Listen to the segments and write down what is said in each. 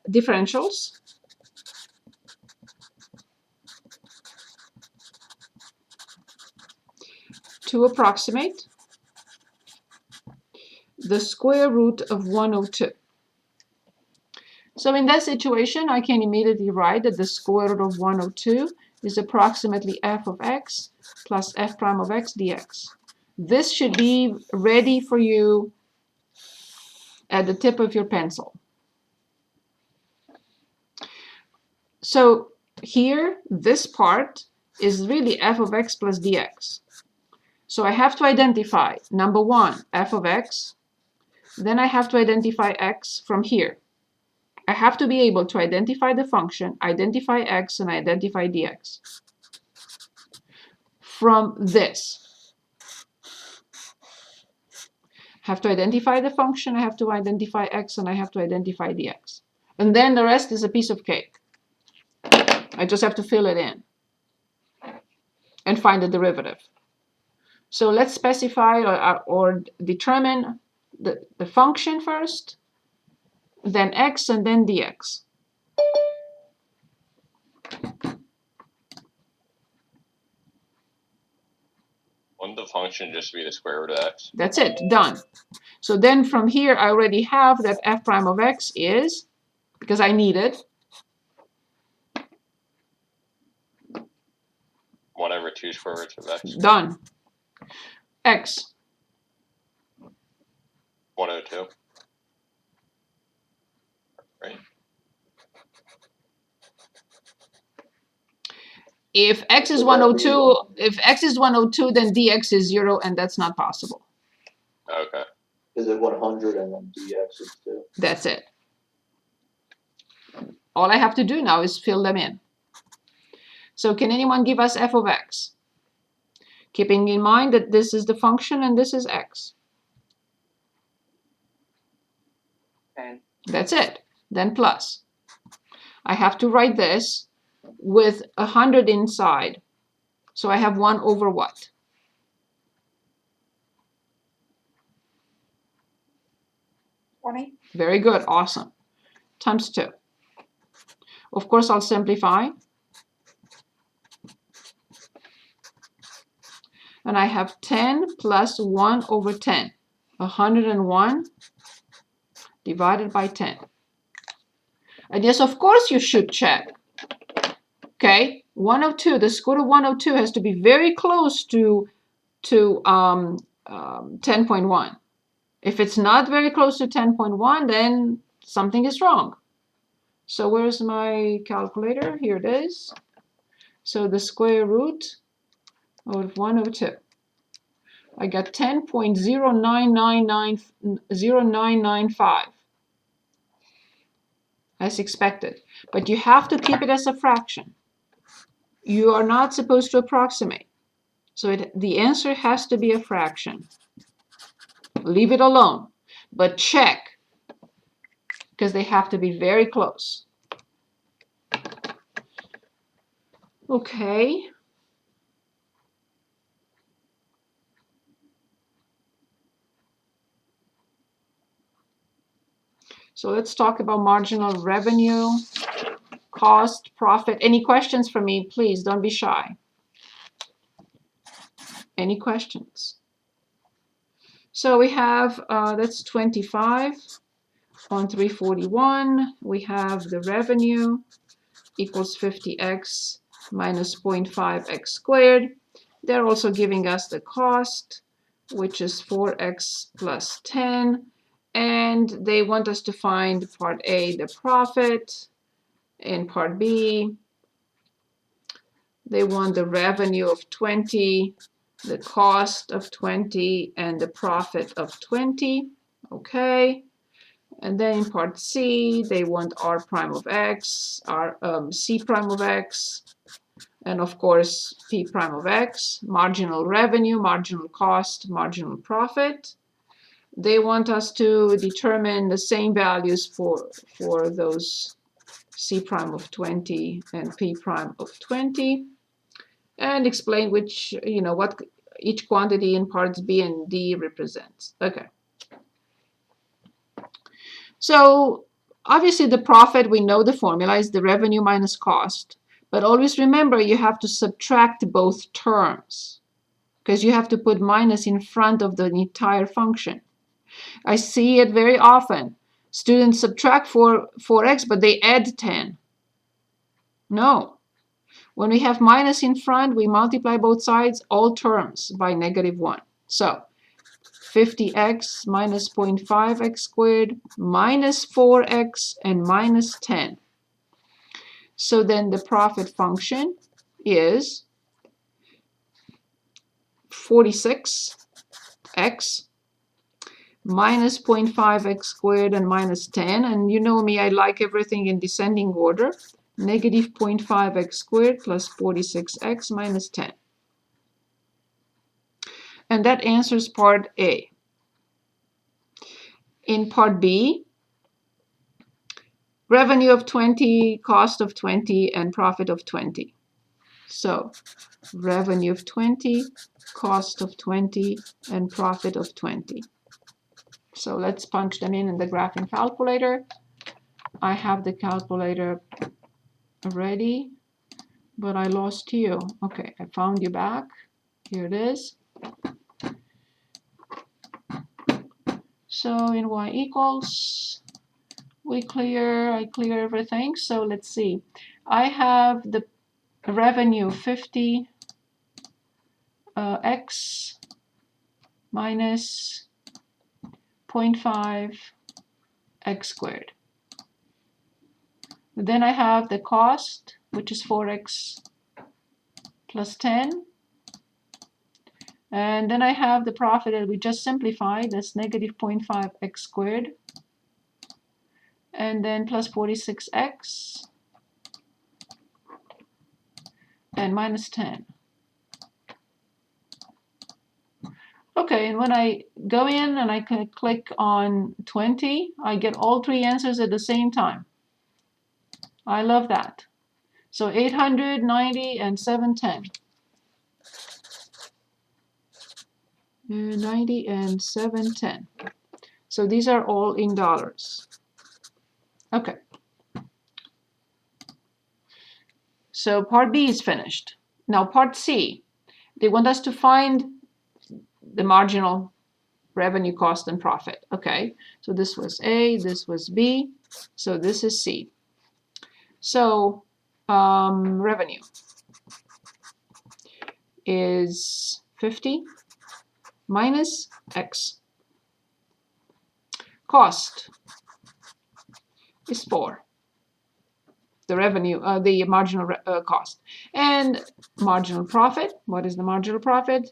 differentials. To approximate the square root of 102. So in that situation, I can immediately write that the square root of 102 is approximately f of x plus f prime of x dx. This should be ready for you at the tip of your pencil. So here, this part is really f of x plus dx. So I have to identify, number one, f of x. Then I have to identify x from here. I have to be able to identify the function, identify x, and identify dx. From this, I have to identify the function, I have to identify x, and I have to identify dx. And then the rest is a piece of cake. I just have to fill it in and find the derivative. So let's specify or determine the function first, then x, and then dx. Wouldn't the function just be the square root of x? That's it, done. So then from here, I already have that f prime of x is, because I need it, 1/2 square roots of x. done. X. 102. Right? If x is 102, if x is 102, then dx is 0, and that's not possible. Okay. Is it 100 and then dx is 2? That's it. All I have to do now is fill them in. So can anyone give us f of x? Keeping in mind that this is the function and this is x. 10. That's it. Then plus. I have to write this with 100 inside. So I have 1 over what? 20. Very good. Awesome. Times 2. Of course, I'll simplify. And I have 10 plus 1 over 10. 101 divided by 10. And yes, of course, you should check. Okay, 102, the square root of 102 has to be very close to 10.1. If it's not very close to 10.1, then something is wrong. So where's my calculator? Here it is. So the square root of 102. I got 10.0995 as expected. But you have to keep it as a fraction. You are not supposed to approximate. So the answer has to be a fraction. Leave it alone, but check, because they have to be very close. Okay. So let's talk about marginal revenue, cost, profit. Any questions for me? Please don't be shy. Any questions? So we have, that's 25 on 341. We have the revenue equals 50x minus 0.5x squared. They're also giving us the cost, which is 4x plus 10. And they want us to find part A, the profit, and part B, they want the revenue of 20, the cost of 20, and the profit of 20. Okay. And then in part C, they want R prime of x, C prime of x, and of course P prime of x, marginal revenue, marginal cost, marginal profit. They want us to determine the same values for those C prime of 20 and P prime of 20, and explain which, what each quantity in parts B and D represents. Okay. So obviously the profit, we know the formula is the revenue minus cost, but always remember you have to subtract both terms because you have to put minus in front of the entire function. I see it very often. Students subtract 4x, but they add 10. No. When we have minus in front, we multiply both sides, all terms, by -1. So 50x minus 0.5x squared minus 4x and minus 10. So then the profit function is 46x minus 0.5x squared and minus 10. And you know me, I like everything in descending order. Negative 0.5x squared plus 46x minus 10. And that answers part A. In part B, revenue of 20, cost of 20, and profit of 20. So revenue of 20, cost of 20, and profit of 20. So let's punch them in the graphing calculator. I have the calculator ready, but I lost you. Okay, I found you back. Here it is. So in y equals, I clear everything. So let's see. I have the revenue 50 x minus 0.5 x squared. Then I have the cost, which is 4x plus 10. And then I have the profit that we just simplified, that's negative 0.5 x squared. And then plus 46x and minus 10. Okay, and when I go in and I can click on 20, I get all three answers at the same time. I love that. So 890 and 710. 90 and 710. So these are all in dollars. Okay. So part B is finished. Now part C, they want us to find the marginal revenue, cost, and profit. Okay, so this was A, this was B, so this is C. So revenue is 50 minus X. Cost is 4. The revenue, the marginal cost. And marginal profit, what is the marginal profit?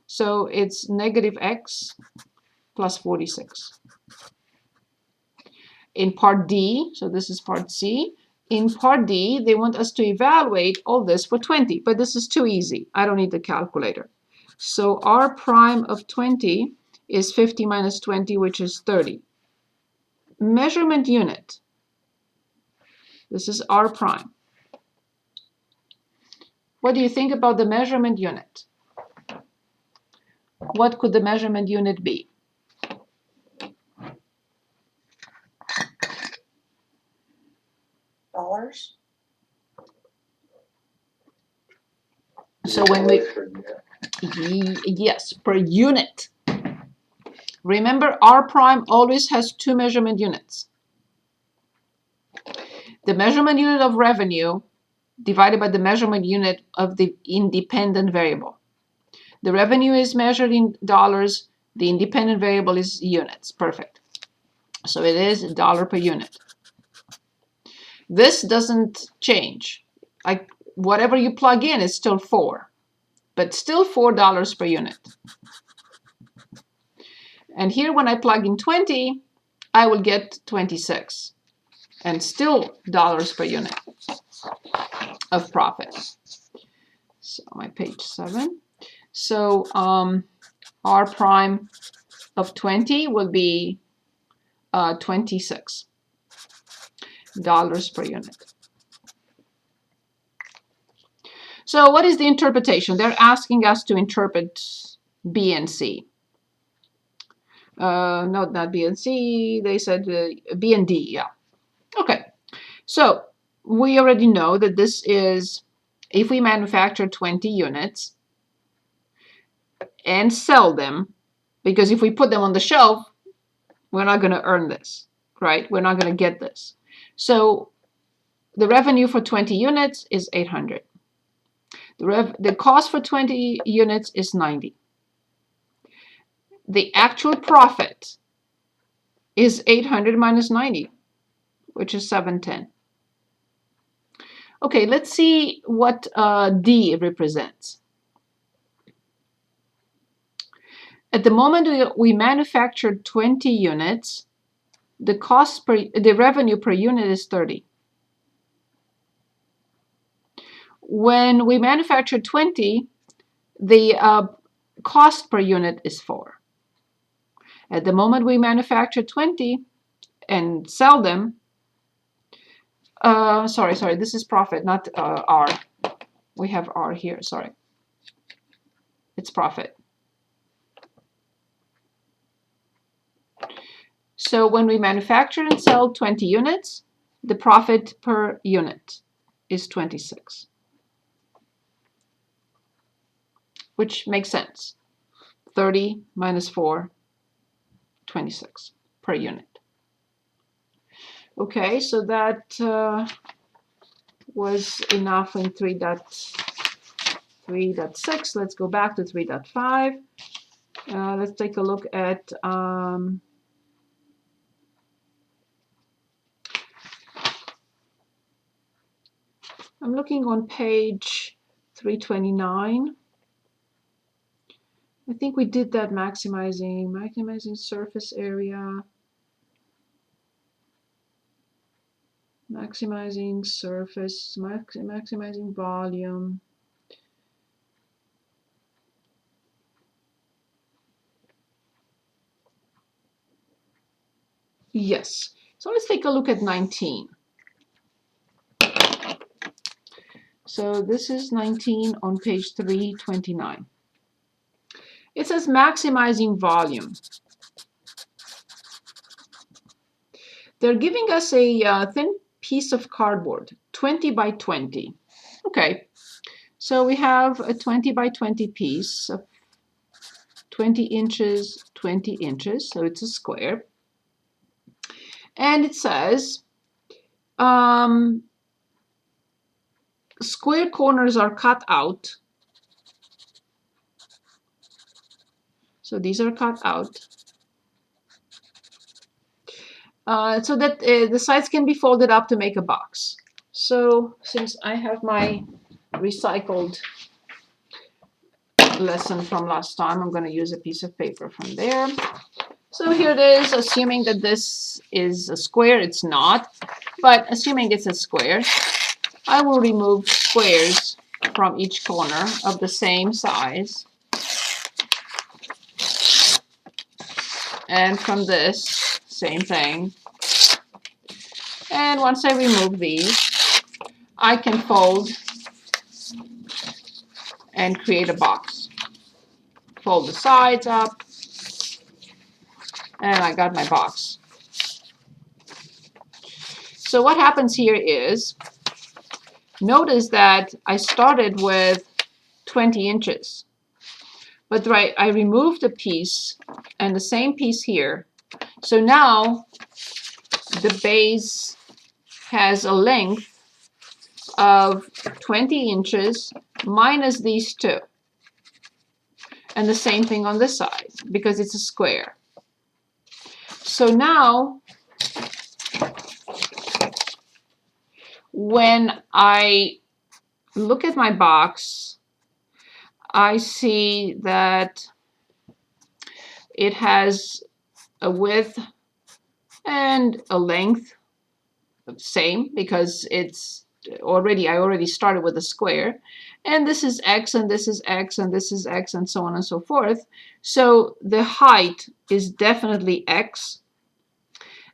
So it's negative X plus 46. In part D, so this is part C, in part D, they want us to evaluate all this for 20, but this is too easy. I don't need the calculator. So R prime of 20 is 50 minus 20, which is 30. Measurement unit. This is R prime. What do you think about the measurement unit? What could the measurement unit be? Dollars? So when we, Per unit. yes, per unit. Remember, R prime always has two measurement units. The measurement unit of revenue divided by the measurement unit of the independent variable. The revenue is measured in dollars. The independent variable is units. Perfect. So it is $1 per unit. This doesn't change. Like whatever you plug in is still 4, but still $4 per unit. And here when I plug in 20, I will get 26 and still dollars per unit of profit. So my page 7. So R prime of 20 will be $26 per unit. So what is the interpretation? They're asking us to interpret B and C. No, not B and C. They said B and D, yeah. So we already know that this is if we manufacture 20 units and sell them, because if we put them on the shelf, we're not going to earn this, right? We're not going to get this. So the revenue for 20 units is 800. The cost for 20 units is 90. The actual profit is 800 minus 90, which is 710. Okay, let's see what D represents. At the moment we manufactured 20 units, the revenue per unit is 30. When we manufacture 20, the cost per unit is 4. At the moment we manufacture 20 and sell them, sorry, this is profit, not R. We have R here, sorry. It's profit. So when we manufacture and sell 20 units, the profit per unit is 26, which makes sense. 30 minus 4, 26 per unit. Okay, so that was enough in 3.6. Let's go back to 3.5. Let's take a look at I'm looking on page 329. I think we did that maximizing surface area, maximizing surface, maximizing volume. Yes. So let's take a look at 19. So this is 19 on page 329. It says maximizing volume. They're giving us a thin piece of cardboard, 20 by 20. Okay, so we have a 20 by 20 piece of 20 inches, 20 inches, so it's a square. And it says square corners are cut out. So these are cut out. So that the sides can be folded up to make a box. So since I have my recycled lesson from last time, I'm going to use a piece of paper from there. So here it is, assuming that this is a square. It's not, but assuming it's a square, I will remove squares from each corner of the same size. And from this, same thing. And once I remove these, I can fold and create a box. Fold the sides up, and I got my box. So what happens here is, notice that I started with 20 inches. But right, I removed a piece and the same piece here. So now the base has a length of 20 inches minus these two. And the same thing on this side because it's a square. So now when I look at my box, I see that it has a width and a length, same because it's I already started with a square, and this is x and this is x and this is x and so on and so forth. So the height is definitely x,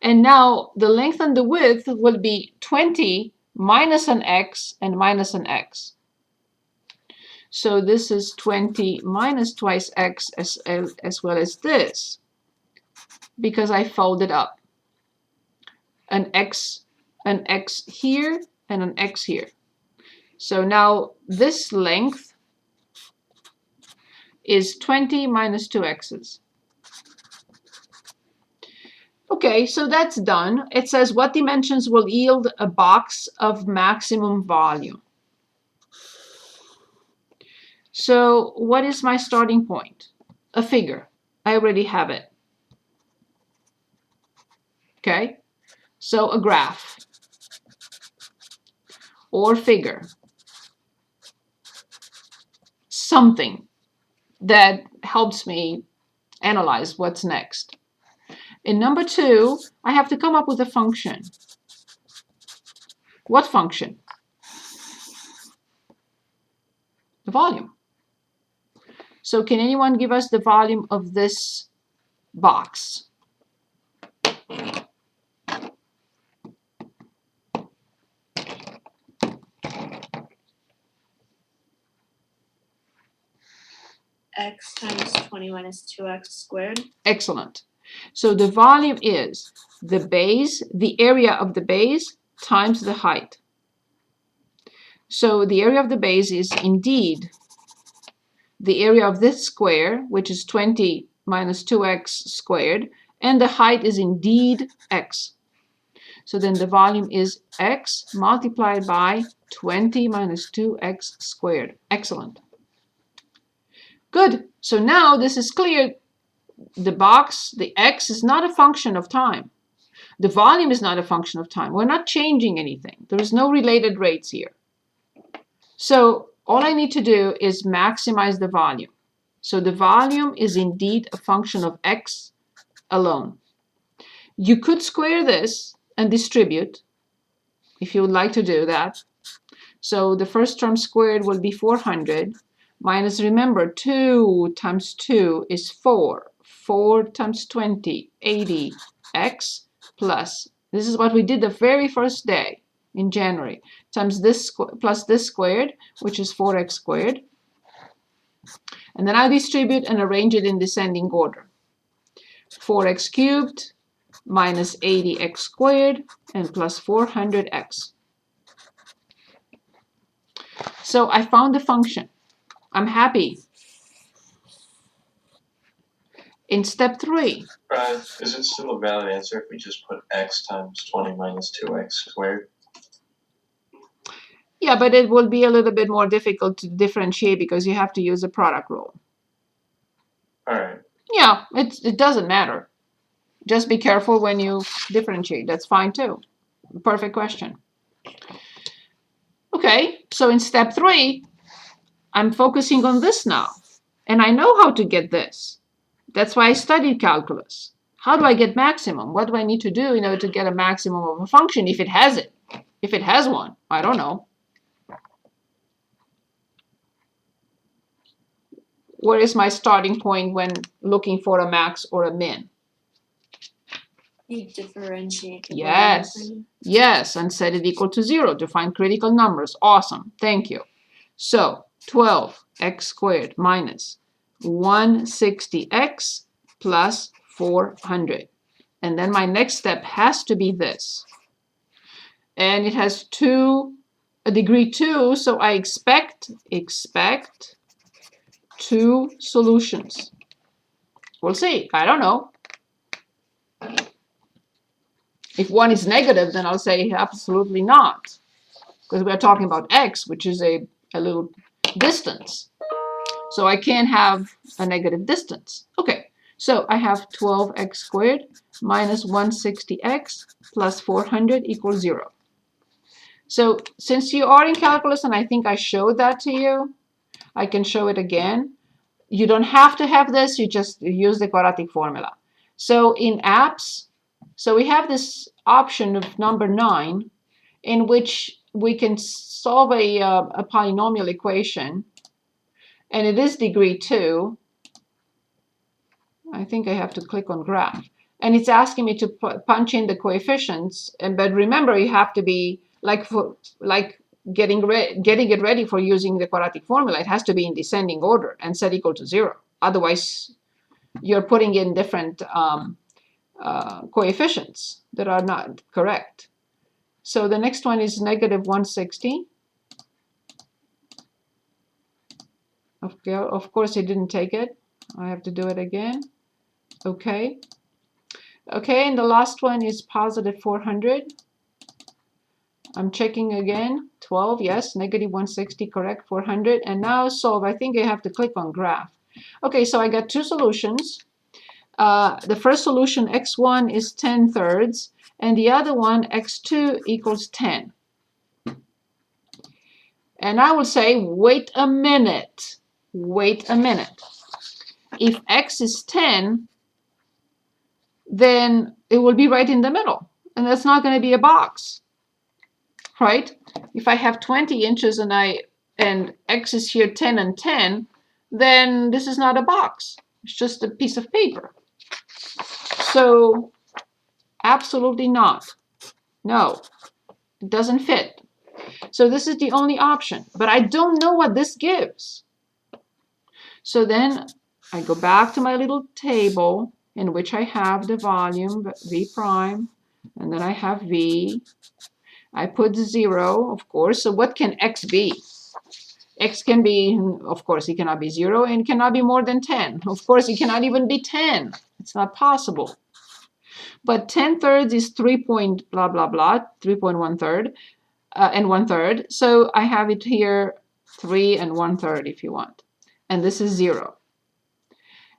and now the length and the width will be 20 minus an x and minus an x. So this is 20 minus twice x as well as this, because I folded up an x an x here, and an x here. So now this length is 20 minus 2 x's. Okay, so that's done. It says what dimensions will yield a box of maximum volume. So what is my starting point? A figure. I already have it. Okay, so a graph or figure. Something that helps me analyze what's next. In number 2, I have to come up with a function. What function? The volume. So can anyone give us the volume of this box? X times 20 minus 2x squared. Excellent. So the volume is the base, the area of the base times the height. So the area of the base is indeed the area of this square, which is 20 minus 2x squared, and the height is indeed x. So then the volume is x multiplied by 20 minus 2x squared. Excellent. Good. So now this is clear. The box, the x, is not a function of time. The volume is not a function of time. We're not changing anything. There is no related rates here. So all I need to do is maximize the volume. So the volume is indeed a function of x alone. You could square this and distribute if you would like to do that. So the first term squared will be 400 minus, remember, 2 times 2 is 4. 4 times 20, 80, x plus, this is what we did the very first day in January, times this plus this squared, which is 4x squared. And then I distribute and arrange it in descending order. 4x cubed minus 80x squared and plus 400x. So I found the function. I'm happy. In step 3. Is it still a valid answer if we just put x times 20 minus 2x squared? Yeah, but it will be a little bit more difficult to differentiate because you have to use a product rule. All right. Yeah, it doesn't matter. Just be careful when you differentiate. That's fine too. Perfect question. Okay, so in step 3, I'm focusing on this now. And I know how to get this. That's why I studied calculus. How do I get maximum? What do I need to do in order to get a maximum of a function if it has it? If it has one, I don't know. Where is my starting point when looking for a max or a min? You differentiate. Yes, yes, and set it equal to 0 to find critical numbers. Awesome, thank you. So 12x squared minus 160x plus 400. And then my next step has to be this. And it has a degree 2, so I expect 2 solutions. We'll see. I don't know. If one is negative, then I'll say absolutely not. Because we're talking about x, which is a little distance. So I can't have a negative distance. Okay, so I have 12x squared minus 160x plus 400 equals 0. So since you are in calculus, and I think I showed that to you, I can show it again. You don't have to have this, you just use the quadratic formula. So in apps, so we have this option of number 9 in which we can solve a polynomial equation, and it is degree 2. I think I have to click on graph. And it's asking me to punch in the coefficients, but remember you have to be getting it ready for using the quadratic formula. It has to be in descending order and set equal to 0. Otherwise, you're putting in different coefficients that are not correct. So the next one is negative 160. Okay, of course it didn't take it. I have to do it again. Okay. Okay, and the last one is positive 400. I'm checking again. 12, yes, negative 160, correct, 400. And now solve. I think I have to click on graph. Okay, so I got two solutions. The first solution, x1 is 10/3, and the other one, x2 equals 10. And I will say, wait a minute. Wait a minute. If x is 10, then it will be right in the middle. And that's not going to be a box, right? If I have 20 inches and x is here 10 and 10, then this is not a box. It's just a piece of paper. So absolutely not. No, it doesn't fit. So this is the only option. But I don't know what this gives. So then I go back to my little table in which I have the volume, V prime, and then I have V. I put 0, of course. So what can x be? X can be, of course, it cannot be 0, and it cannot be more than 10. Of course, it cannot even be 10. It's not possible. But 10/3 is 3 point blah, blah, blah, 3.1/3 and 1/3. So I have it here 3 and 1/3 if you want. And this is 0.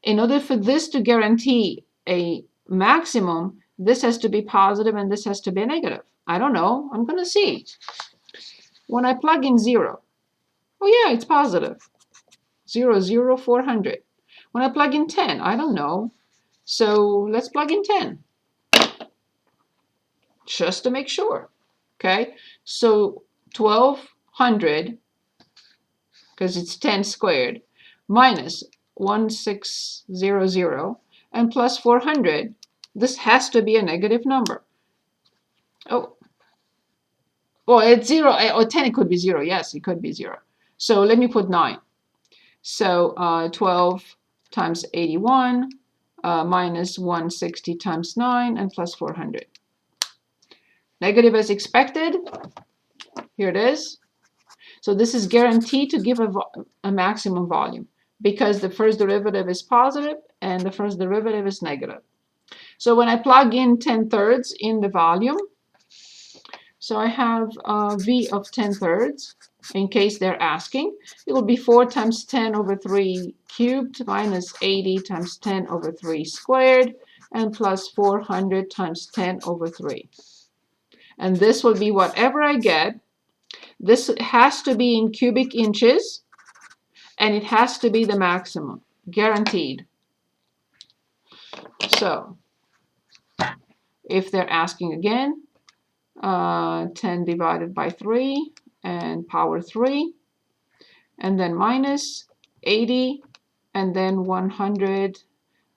In order for this to guarantee a maximum, this has to be positive and this has to be negative. I don't know. I'm going to see. When I plug in 0, oh yeah, it's positive. 0, 0, 400. When I plug in 10, I don't know. So let's plug in 10. Just to make sure. Okay, so 1200, because it's 10 squared, minus 1600, and plus 400. This has to be a negative number. Oh, well, it's 0, or 10, it could be 0. Yes, it could be 0. So let me put 9. So 12 times 81 minus 160 times 9 and plus 400. Negative as expected. Here it is. So this is guaranteed to give a maximum volume because the first derivative is positive and the first derivative is negative. So when I plug in 10/3 in the volume, so I have V of 10/3 in case they're asking. It will be 4 times 10 over 3 cubed minus 80 times 10 over 3 squared and plus 400 times 10 over 3. And this will be whatever I get. This has to be in cubic inches, and it has to be the maximum, guaranteed. So if they're asking again, 10 divided by 3 and power 3, and then minus 80, and then 100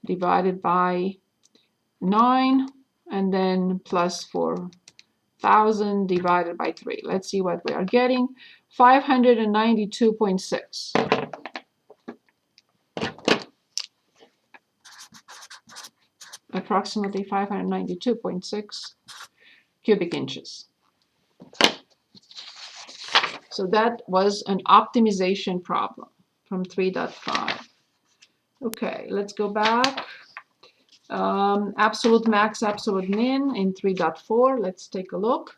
divided by 9, and then plus 4,000 divided by 3. Let's see what we are getting. 592.6. Approximately 592.6 cubic inches. So that was an optimization problem from 3.5. Okay, let's go back. Absolute max, absolute min in 3.4. Let's take a look.